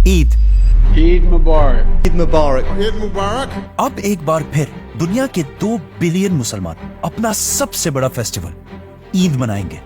Eid Eid Mubarak. Eid Mubarak. Eid Mubarak. अब एक बार फिर दुनिया के 2 बिलियन मुसलमान अपना सबसे बड़ा फेस्टिवल ईद मनाएंगे,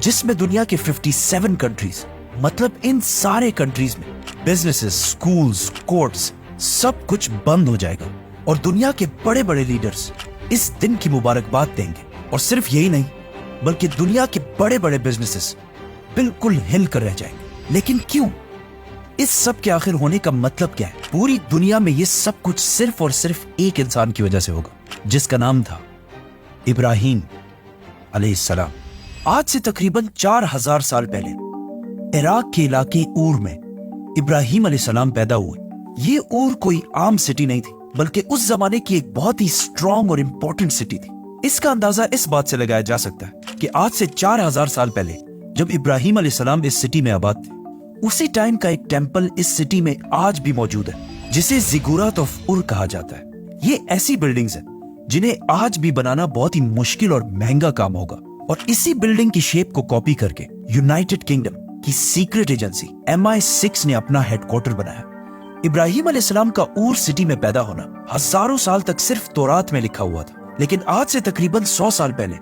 जिसमें दुनिया के 57 कंट्रीज, मतलब इन सारे कंट्रीज में बिजनेसेस, स्कूल्स, कोर्ट्स सब कुछ बंद हो जाएगा और दुनिया के बड़े बड़े लीडर्स इस दिन की मुबारकबाद देंगे। और सिर्फ यही नहीं, बल्कि दुनिया के बड़े बड़े बिजनेसेस बिल्कुल हिल कर रह जाएंगे। लेकिन क्यों? इस सब के आखिर होने का मतलब क्या है? पूरी दुनिया में ये सब कुछ सिर्फ और सिर्फ एक इंसान की वजह से होगा, जिसका नाम था इब्राहिम अलैहिस्सलाम। आज से तकरीबन 4000 साल पहले इराक के इलाके ऊर में इब्राहिम अलैहिस्सलाम पैदा हुए। ये ऊर कोई आम सिटी नहीं थी, बल्कि उस जमाने की एक बहुत ही स्ट्रॉन्ग और इंपॉर्टेंट सिटी थी। इसका अंदाजा इस बात से लगाया जा सकता है कि आज से 4000 साल पहले जब इब्राहिम अलैहिस्सलाम इस सिटी में आबाद थे, उसी टाइम का एक टेंपल इस सिटी में आज भी मौजूद है, जिसे जिगुरात ऑफ उर कहा जाता है। ये ऐसी बिल्डिंग्स हैं जिन्हें आज भी बनाना बहुत ही मुश्किल और महंगा काम होगा। और इसी बिल्डिंग की शेप को कॉपी करके यूनाइटेड किंगडम की सीक्रेट एजेंसी MI6 ने अपना हेडक्वार्टर बनाया। इब्राहिम अलैहिस्सलाम का ऊर सिटी में पैदा होना हजारों साल तक सिर्फ तौरात में लिखा हुआ था, लेकिन आज से तकरीबन 100 साल पहले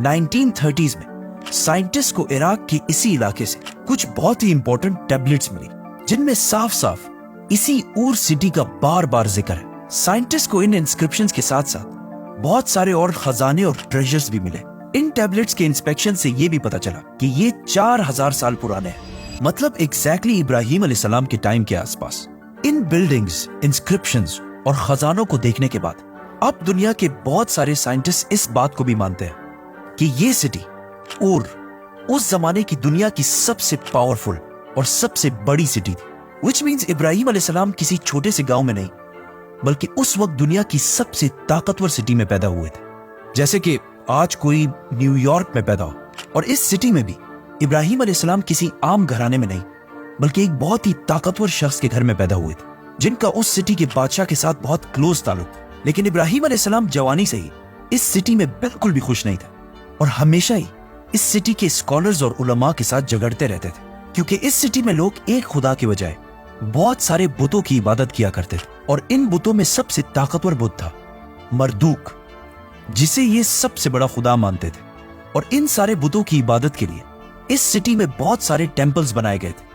1930s में साइंटिस्ट को इराक के इसी इलाके से कुछ बहुत ही इंपॉर्टेंट टैबलेट्स मिली, जिनमें साफ साफ इसी ऊर सिटी का बार बार जिक्र है। साइंटिस्ट को इन इंस्क्रिप्शंस के साथ साथ बहुत सारे और खजाने और ट्रेजर्स भी मिले। इन टैबलेट्स के इंस्पेक्शन से ये भी पता चला कि ये 4000 साल पुराने हैं, मतलब एग्जैक्टली इब्राहिम अलैहिस्सलाम के टाइम के आसपास। इन बिल्डिंग्स, इंस्क्रिप्शंस और खजानों को देखने के बाद अब दुनिया के बहुत सारे साइंटिस्ट इस बात को भी मानते हैं कि ये सिटी ऊर उस जमाने की दुनिया की सबसे पावरफुल और सबसे बड़ी सिटी थी। विच मीन्स इब्राहिम अलैहिस्सलाम किसी छोटे से गांव में नहीं, बल्कि उस वक्त दुनिया की सबसे ताकतवर सिटी में पैदा हुए थे। जैसे कि आज कोई न्यूयॉर्क में पैदा हो, और इस सिटी में भी इब्राहिम अलैहिस्सलाम किसी आम घराने में नहीं, बल्कि एक बहुत ही ताकतवर शख्स के घर में पैदा हुए थे, जिनका उस सिटी के बादशाह के साथ बहुत क्लोज ताल्लुक था। लेकिन इब्राहिम अलैहिस्सलाम जवानी से ही इस सिटी में बिल्कुल भी खुश नहीं थे और हमेशा ही इस सिटी के स्कॉलर्स और उलमा के साथ झगड़ते रहते थे, क्योंकि इस सिटी में लोग एक खुदा के बजाय बहुत सारे बुतों की इबादत किया करते थे। और इन बुतों में सबसे ताकतवर बुत था मरदूक, जिसे ये सबसे बड़ा खुदा मानते थे। और इन सारे बुतों की इबादत के लिए इस सिटी में बहुत सारे टेंपल्स बनाए गए थे,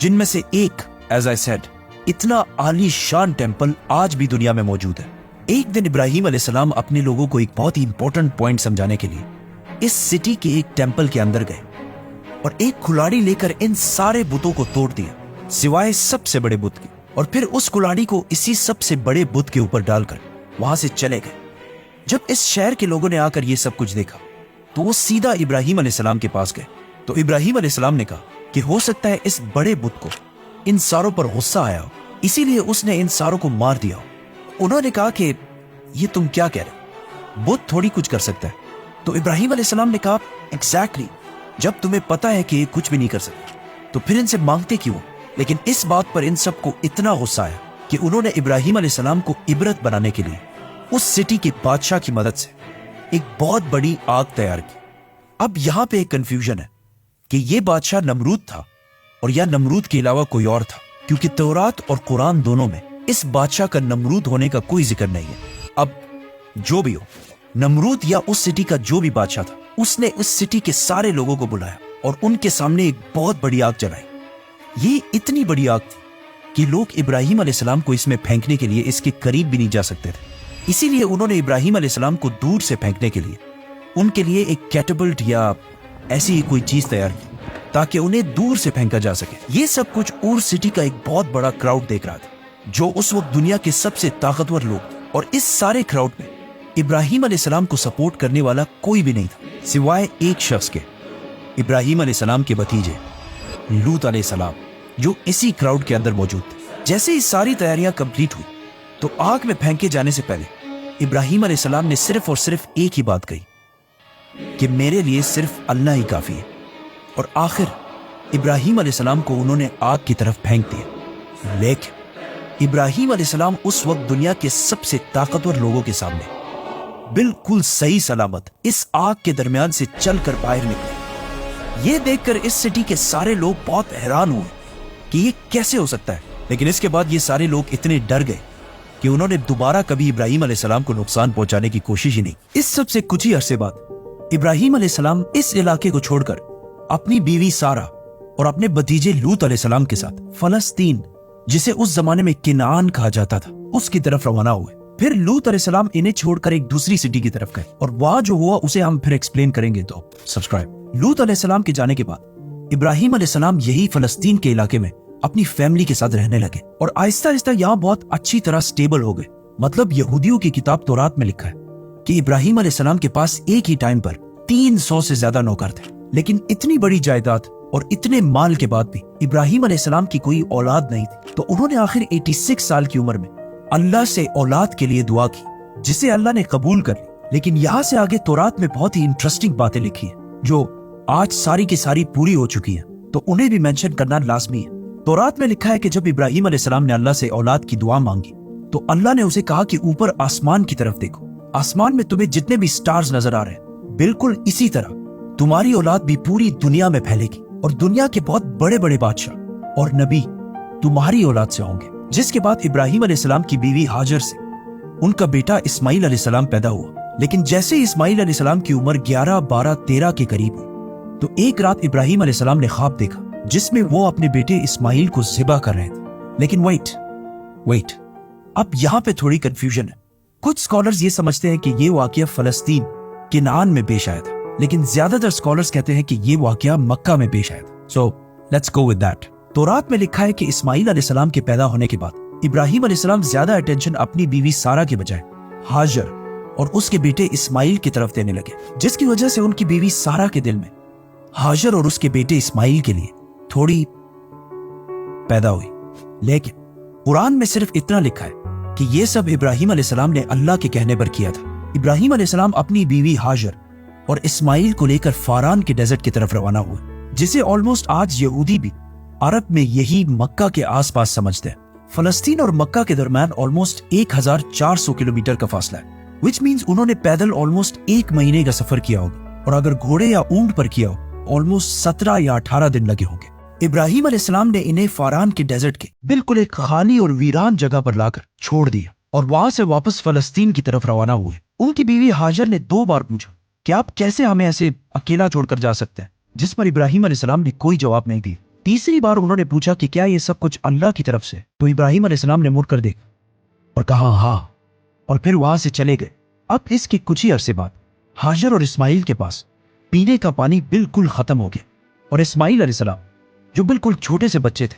जिनमें से एक, एज आई सेड, इतना आलीशान टेंपल आज भी दुनिया में मौजूद है। एक दिन इब्राहिम अलैहिस्सलाम अपने लोगों को एक बहुत ही इंपॉर्टेंट पॉइंट समझाने के लिए इस सिटी के एक टेंपल के अंदर गए और एक कुल्हाड़ी लेकर इन सारे बुतों को तोड़ दिया, सिवाय सबसे बड़े बुत के। और फिर उस कुल्हाड़ी को इसी सबसे बड़े बुत के ऊपर डालकर वहां से चले गए। जब इस शहर के लोगों ने आकर ये सब कुछ देखा, तो वो सीधा इब्राहिम अलैहिस्सलाम के पास गए। तो इब्राहिम अलैहिस्सलाम ने कहा कि हो सकता है इस बड़े बुत को इन सारों पर गुस्सा आया हो, इसीलिए उसने इन सारों को मार दिया हो। उन्होंने कहा कि ये तुम क्या कह रहे हो, बुत थोड़ी कुछ कर सकता है। तो इब्राहिम अलैहिस्सलाम ने कहा, एग्जैक्टली, जब तुम्हें पता है कि ये कुछ भी नहीं कर सकते, तो फिर इनसे मांगते क्यों? लेकिन इस बात पर इन सबको इतना गुस्सा आया कि उन्होंने इब्राहिम अलैहिस्सलाम को इबरत बनाने के लिए उस सिटी के बादशाह की मदद से एक बहुत बड़ी आग तैयार की। अब यहाँ पे एक कंफ्यूजन है कि ये बादशाह नमरूद था और या नमरूद के अलावा कोई और था, क्योंकि तौरात और कुरान दोनों में इस बादशाह का नमरूद होने का कोई जिक्र नहीं है। अब जो भी हो, नमरूद या उस सिटी का जो भी बादशाह था, उसने उस सिटी के सारे लोगों को बुलाया और उनके सामने एक बहुत बड़ी आग जलाई। ये इतनी बड़ी आग थी कि लोग इब्राहिम अलैहिस्सलाम को इसमें फेंकने के लिए इसके करीब भी नहीं जा सकते थे। इसीलिए उन्होंने इब्राहिम अलैहिस्सलाम को दूर से फेंकने के लिए उनके लिए एक कैटapult या ऐसी ही कोई चीज तैयार की, ताकि उन्हें दूर से फेंका जा सके। ये सब कुछ ऊर सिटी का एक बहुत बड़ा क्राउड देख रहा था, जो उस वक्त दुनिया के सबसे ताकतवर लोग थे। और इस सारे क्राउड में इब्राहिम अलैहिस्सलाम को सपोर्ट करने वाला कोई भी नहीं था, सिवाय एक शख्स के, इब्राहिम अलैहिस्सलाम के भतीजे लूत अलैहिस्सलाम, जो इसी क्राउड के अंदर मौजूद थे। जैसे ही सारी तैयारियां कंप्लीट हुई, तो आग में फेंके जाने से पहले इब्राहिम अलैहिस्सलाम ने सिर्फ और सिर्फ एक ही बात कही कि मेरे लिए सिर्फ अल्लाह ही काफी है। और आखिर इब्राहिम अलैहिस्सलाम को उन्होंने आग की तरफ फेंक दिया। लेकिन इब्राहिम अलैहिस्सलाम उस वक्त दुनिया के सबसे ताकतवर लोगों के सामने बिल्कुल सही सलामत इस आग के दरमियान से चलकर बाहर निकले। ये देखकर इस सिटी के सारे लोग बहुत हैरान हुए कि ये कैसे हो सकता है। लेकिन इसके बाद ये सारे लोग इतने डर गए कि उन्होंने दोबारा कभी इब्राहिम अलैहिस्सलाम को नुकसान पहुंचाने की कोशिश ही नहीं। इस सब से कुछ ही अरसे बाद इब्राहिम अलैहिस्सलाम इस इलाके को छोड़कर अपनी बीवी सारा और अपने भतीजे लूत अलैहिस्सलाम के साथ फलस्तीन, जिसे उस जमाने में किनान कहा जाता था, उसकी तरफ रवाना हुए। फिर लूत अलैहिस्सलाम इन्हें छोड़कर एक दूसरी सिटी की तरफ गए और वहां जो हुआ उसे हम फिर एक्सप्लेन करेंगे, तो सब्सक्राइब। लूत अलैहिस्सलाम के जाने के बाद इब्राहिम अलैहिस्सलाम यही फलस्तीन के इलाके में अपनी फैमिली के साथ रहने लगे और आहिस्ता आहिस्ता यहाँ बहुत अच्छी तरह स्टेबल हो गए। मतलब यहूदियों की किताब तौरात में लिखा है कि इब्राहिम अलैहिस्सलाम के पास एक ही टाइम पर 300 से ज्यादा नौकर थे। लेकिन इतनी बड़ी जायदाद और इतने माल के बाद भी इब्राहिम अलैहिस्सलाम की कोई औलाद नहीं थी, तो उन्होंने आखिर 86 साल की उम्र में अल्लाह से औलाद के लिए दुआ की, जिसे अल्लाह ने कबूल कर ली। लेकिन यहाँ से आगे तौरात में बहुत ही इंटरेस्टिंग बातें लिखी है जो आज सारी की सारी पूरी हो चुकी है, तो उन्हें भी मेंशन करना लाजमी है। तौरात में लिखा है कि जब इब्राहिम अलैहिस्सलाम ने अल्लाह से औलाद की दुआ मांगी तो अल्लाह ने उसे कहा कि ऊपर आसमान की तरफ देखो, आसमान में तुम्हें जितने भी स्टार्स नजर आ रहे हैं, बिल्कुल इसी तरह तुम्हारी औलाद भी पूरी दुनिया में फैलेगी और दुनिया के बहुत बड़े बड़े बादशाह और नबी तुम्हारी औलाद से होंगे। जिसके बाद इब्राहिम अलैहिस्सलाम की बीवी हाजर से उनका बेटा इस्माइल अलैहिस्सलाम पैदा हुआ। लेकिन जैसे इस्माइल अलैहिस्सलाम की उम्र 11, 12, 13 के करीब हुई तो एक रात इब्राहिम अलैहिस्सलाम ने ख्वाब देखा जिसमें वो अपने बेटे इस्माइल को ज़िबा कर रहे थे। लेकिन वेट, अब यहाँ पे थोड़ी कंफ्यूजन है। कुछ स्कॉलर्स ये समझते हैं कि ये वाकया फलस्तीन किनान में पेश आया था, लेकिन ज्यादातर स्कॉलर्स कहते हैं कि ये वाकया मक्का में पेश आया था। So let's go with that. तौरात में लिखा है कि इस्माइल अलैहिस्सलाम के पैदा होने के बाद इब्राहिम अलैहिस्सलाम ज्यादा अटेंशन अपनी बीवी सारा के बजाय हाजर और उसके बेटे इस्माइल की तरफ देने लगे, जिसकी वजह से उनकी बीवी सारा के दिल में हाजर और उसके बेटे इस्माइल के लिए थोड़ी पैदा हुई। लेकिन कुरान में सिर्फ इतना लिखा है कि ये सब इब्राहिम अलैहिस्सलाम ने अल्लाह के कहने पर किया था। इब्राहिम अलैहिस्सलाम अपनी बीवी हाजर और इस्माइल को लेकर फारान के डेजर्ट की तरफ रवाना हुए, जिसे ऑलमोस्ट आज यहूदी भी अरब में यही मक्का के आसपास समझते हैं। फलस्तीन और मक्का के दरमियान ऑलमोस्ट 1400 किलोमीटर का फासला है, विच मीन्स उन्होंने पैदल ऑलमोस्ट 1 महीने का सफर किया होगा और अगर घोड़े या ऊंट पर किया हो ऑलमोस्ट 17 या 18 दिन लगे होंगे। इब्राहिम अलैहिस्सलाम ने इन्हें फारान के डेजर्ट के बिल्कुल एक खाली और वीरान जगह पर लाकर छोड़ दिया और वहां से वापस फलस्तीन की तरफ रवाना हुए। उनकी बीवी हाजर ने 2 बार पूछा कि आप कैसे हमें ऐसे अकेला छोड़कर जा सकते हैं, जिस पर इब्राहिम अलैहिस्सलाम ने कोई जवाब नहीं दिया। तीसरी बार उन्होंने पूछा कि क्या ये सब कुछ अल्लाह की तरफ से, तो इब्राहिम अलैहिस्सलाम ने मुड़कर देखा और कहा हाँ, और फिर वहां से चले गए। अब इसके कुछ ही अरसे बाद हाजर और इस्माइल के पास पीने का पानी बिल्कुल खत्म हो गया और इस्माइल अलैहिस्सलाम जो बिल्कुल छोटे से बच्चे थे,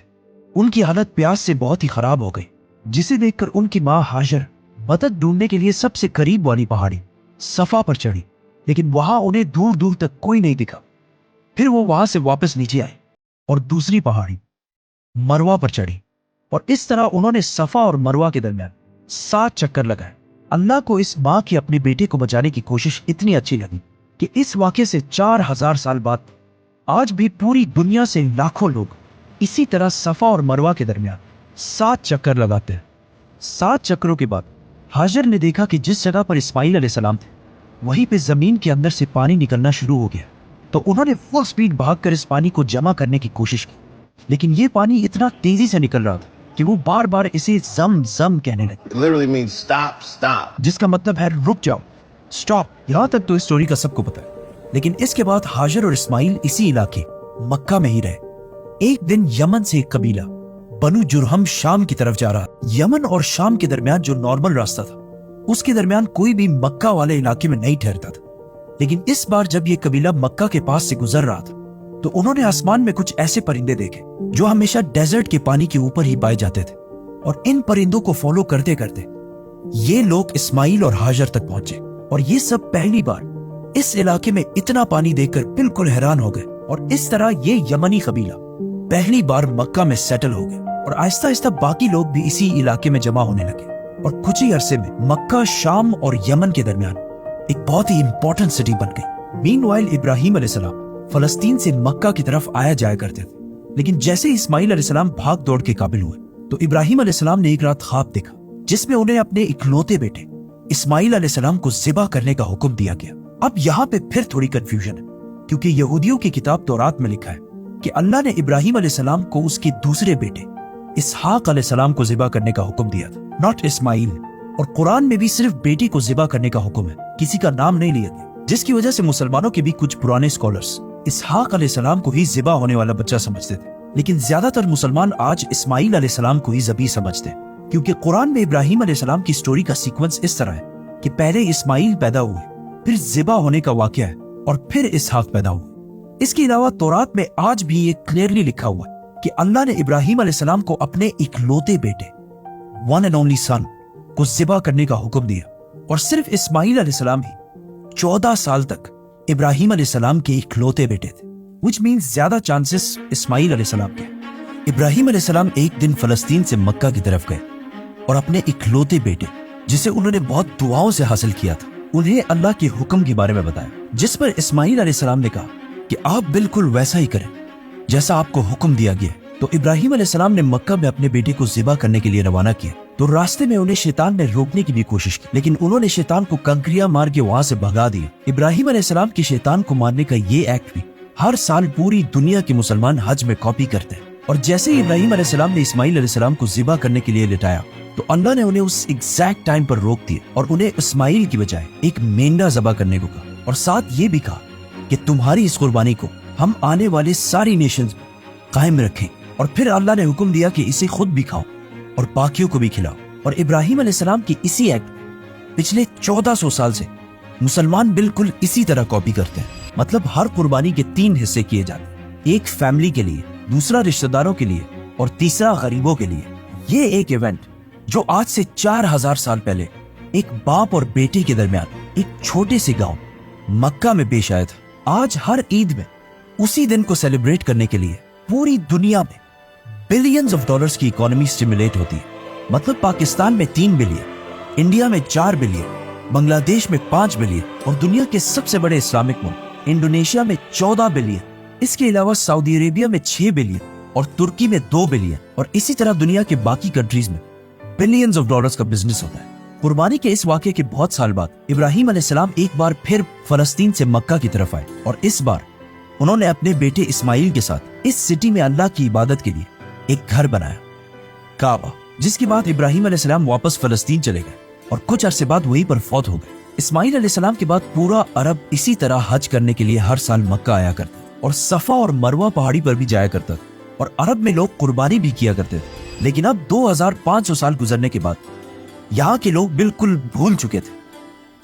उनकी हालत प्यास से बहुत ही खराब हो गई, जिसे देखकर उनकी माँ हाजर मदद ढूंढने के लिए सबसे करीब वाली पहाड़ी सफा पर चढ़ी, लेकिन वहां उन्हें दूर दूर तक कोई नहीं दिखा। फिर वो वहां से वापस नीचे आए और दूसरी पहाड़ी मरवा पर चढ़ी और इस तरह उन्होंने सफा और मरवा के दरमियान 7 चक्कर लगाए। अल्लाह को इस माँ की अपने बेटे को बचाने की कोशिश इतनी अच्छी लगी कि इस वाक़े से 4000 साल बाद आज भी पूरी दुनिया से लाखों लोग इसी तरह सफा और मरवा के दरमियान 7 चक्कर लगाते हैं। 7 चक्करों के बाद हाजर ने देखा कि जिस जगह पर इस्माइल अलैहिस्सलाम थे वहीं पे जमीन के अंदर से पानी निकलना शुरू हो गया, तो उन्होंने फुल स्पीड भागकर इस पानी को जमा करने की कोशिश की, लेकिन ये पानी इतना तेजी से निकल रहा था कि वो बार बार इसे जम जम कहने लगे। It literally means stop, stop. जिसका मतलब है रुक जाओ, स्टॉप। यहाँ तक तो इस स्टोरी का सबको पता है, लेकिन इसके बाद हाजर और इस्माइल इसी इलाके मक्का में ही रहे। एक दिन यमन से एक कबीला बनु जुरहम शाम की तरफ जा रहा। यमन और शाम के दरमियान जो नॉर्मल रास्ता था उसके दरमियान कोई भी मक्का वाले इलाके में नहीं ठहरता था, लेकिन इस बार जब ये कबीला मक्का के पास से गुजर रहा था तो उन्होंने आसमान में कुछ ऐसे परिंदे देखे जो हमेशा डेजर्ट के पानी के ऊपर ही पाए जाते थे, और इन परिंदों को फॉलो करते करते ये लोग इस्माइल और हाजर तक पहुंचे और ये सब पहली बार इस इलाके में इतना पानी देखकर बिल्कुल हैरान हो गए। और इस तरह ये यमनी कबीला पहली बार मक्का में सेटल हो गए और आहिस्ता आहिस्ता बाकी लोग भी इसी इलाके में जमा होने लगे और कुछ ही अरसे में मक्का शाम और यमन के दरमियान एक बहुत ही इंपॉर्टेंट सिटी बन गई। मीनवाइल इब्राहिम अलैहिस्सलाम फलस्तीन से मक्का की तरफ आया जाया करते थे, लेकिन जैसे इस्माइल अलैहिस्सलाम भाग दौड़ के काबिल हुए तो इब्राहिम अलैहिस्सलाम ने एक रात ख्वाब देखा जिसमें उन्हें अपने इकलौते बेटे इस्माइल अलैहिस्सलाम को ज़िबा करने का हुक्म दिया गया। अब यहाँ पे फिर थोड़ी कंफ्यूजन है, क्योंकि यहूदियों की किताब तौरात में लिखा है कि अल्लाह ने इब्राहिम अलैहिस्सलाम को उसके दूसरे बेटे इसहाक अलैहिस्सलाम को ज़िबा करने का हुक्म दिया था, नॉट इस्माइल। और कुरान में भी सिर्फ बेटी को ज़िबा करने का हुक्म है, किसी का नाम नहीं लिया गया, जिसकी वजह से मुसलमानों के भी कुछ पुराने स्कॉलर्स इसहाक अलैहिस्सलाम को ही ज़िबा होने वाला बच्चा समझते थे। लेकिन ज्यादातर मुसलमान आज इस्माइल अलैहिस्सलाम को ही ज़बी समझते हैं, क्योंकि कुरान में इब्राहिम अलैहिस्सलाम की स्टोरी का सीक्वेंस इस तरह है कि पहले इस्माइल पैदा हुए, फिर ज़िबा होने का वाक़या है, और फिर इसहाक पैदा हुए। इसके अलावा तौरात में आज भी ये क्लियरली लिखा हुआ है कि अल्लाह ने इब्राहिम अलैहिस्सलाम को अपने इकलौते बेटे, वन एंड ओनली सन, को ज़िबा करने का हुक्म दिया, और सिर्फ इस्माइल अलैहिस्सलाम ही 14 साल तक इब्राहिम अलैहिस्सलाम के इकलौते बेटे थे, which means ज्यादा चांसेस इस्माइल अलैहिस्सलाम के। इब्राहिम अलैहिस्सलाम एक दिन फलस्तीन से मक्का की तरफ गए और अपने इकलौते बेटे, जिसे उन्होंने बहुत दुआओं से हासिल किया था, उन्हें अल्लाह के हुक्म के बारे में बताया, जिस पर इस्माइल अलैहिस्सलाम ने कहा कि आप बिल्कुल वैसा ही करें जैसा आपको हुक्म दिया गया। तो इब्राहिम अलैहिस्सलाम ने मक्का में अपने बेटे को ज़िबा करने के लिए रवाना किया। तो रास्ते में उन्हें शैतान ने रोकने की भी कोशिश की, लेकिन उन्होंने शैतान को कंकरियां मार के वहां से भगा दिया। इब्राहिम अलैहिस्सलाम की शैतान को मारने का ये एक्ट भी हर साल पूरी दुनिया के मुसलमान हज में कॉपी करते हैं। और जैसे ही इब्राहिम अलैहिस्सलाम ने इस्माइल अलैहिस्सलाम को ज़िबा करने के लिए लिटाया, तो अल्लाह ने उन्हें उस एग्जैक्ट टाइम पर रोक दिया और उन्हें इस्माइल की बजाय एक मेंढा ज़बा करने को कहा, और साथ ये भी कहा कि तुम्हारी इस कुर्बानी को हम आने वाले सारी नेशंस में कायम रखें। और फिर अल्लाह ने हुक्म दिया कि इसे खुद भी खाओ और बाकियों को भी खिलाओ। और इब्राहिम अलैहिस्सलाम की इसी एक्ट पिछले 1400 साल से मुसलमान बिल्कुल इसी तरह कॉपी करते हैं। मतलब हर कुर्बानी के 3 हिस्से किए जाते हैं, एक फैमिली के लिए, दूसरा रिश्तेदारों के लिए, और तीसरा गरीबों के लिए। ये एक इवेंट जो आज से 4000 साल पहले एक बाप और बेटे के दरमियान एक छोटे से गांव मक्का में पेश आया था, आज हर ईद में उसी दिन को सेलिब्रेट करने के लिए पूरी दुनिया में बिलियंस ऑफ डॉलर्स की इकोनॉमी स्टिमुलेट होती है। मतलब पाकिस्तान में 3 बिलियन, इंडिया में 4 बिलियन, बांग्लादेश में 5 बिलियन, और दुनिया के सबसे बड़े इस्लामिक मुल्क इंडोनेशिया में 14 बिलियन। इसके अलावा सऊदी अरेबिया में 6 बिलियन और तुर्की में 2 बिलियन, और इसी तरह दुनिया के बाकी कंट्रीज में बिलियंस ऑफ डॉलर्स का बिजनेस होता है। कुर्बानी के इस वाक़े के बहुत साल बाद इब्राहिम अलैहिस्सलाम एक बार फिर फलस्तीन से मक्का की तरफ आए, और इस बार उन्होंने अपने बेटे इस्माइल के साथ इस सिटी में अल्लाह की इबादत के लिए एक घर बनाया, काबा, जिसके बाद इब्राहिम अलैहिस्सलाम वापस फलस्तीन चले गए और कुछ अरसे बाद वहीं पर फौत हो गए। इस्माइल अलैहिस्सलाम के बाद पूरा अरब इसी तरह हज करने के लिए हर साल मक्का आया करता और सफा और मरवा पहाड़ी पर भी जाया करता, और अरब में लोग कुर्बानी भी किया करते थे। लेकिन अब 2500 साल गुजरने के बाद यहाँ के लोग बिल्कुल भूल चुके थे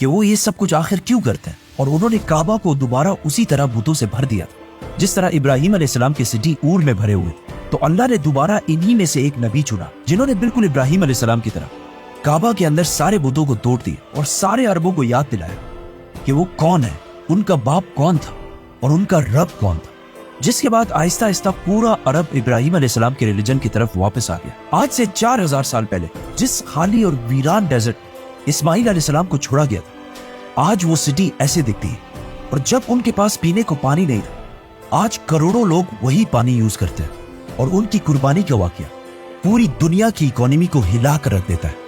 कि वो ये सब कुछ आखिर क्यों करते हैं, और उन्होंने काबा को दोबारा उसी तरह बुतों से भर दिया था जिस तरह इब्राहिम अलैहिस्सलाम के सिटी ऊर में भरे हुए। तो अल्लाह ने दोबारा इन्हीं में से एक नबी चुना जिन्होंने बिल्कुल इब्राहिम अलैहिस्सलाम की तरह काबा के अंदर सारे बुतों को तोड़ दिया और सारे अरबों को याद दिलाया कि वो कौन है, उनका बाप कौन था और उनका रब कौन था। जिसके बाद आहिस्ता आहिस्ता पूरा अरब इब्राहिम अलैहिस्सलाम के रिलीजन की तरफ वापस आ गया। आज से 4000 साल पहले जिस खाली और वीरान डेजर्ट इस्माइल अलैहिस्सलाम को छोड़ा गया था, आज वो सिटी ऐसे दिखती है। और जब उनके पास पीने को पानी नहीं था, आज करोड़ों लोग वही पानी यूज करते हैं, और उनकी कुर्बानी का वाकया पूरी दुनिया की इकोनॉमी को हिला कर रख देता है।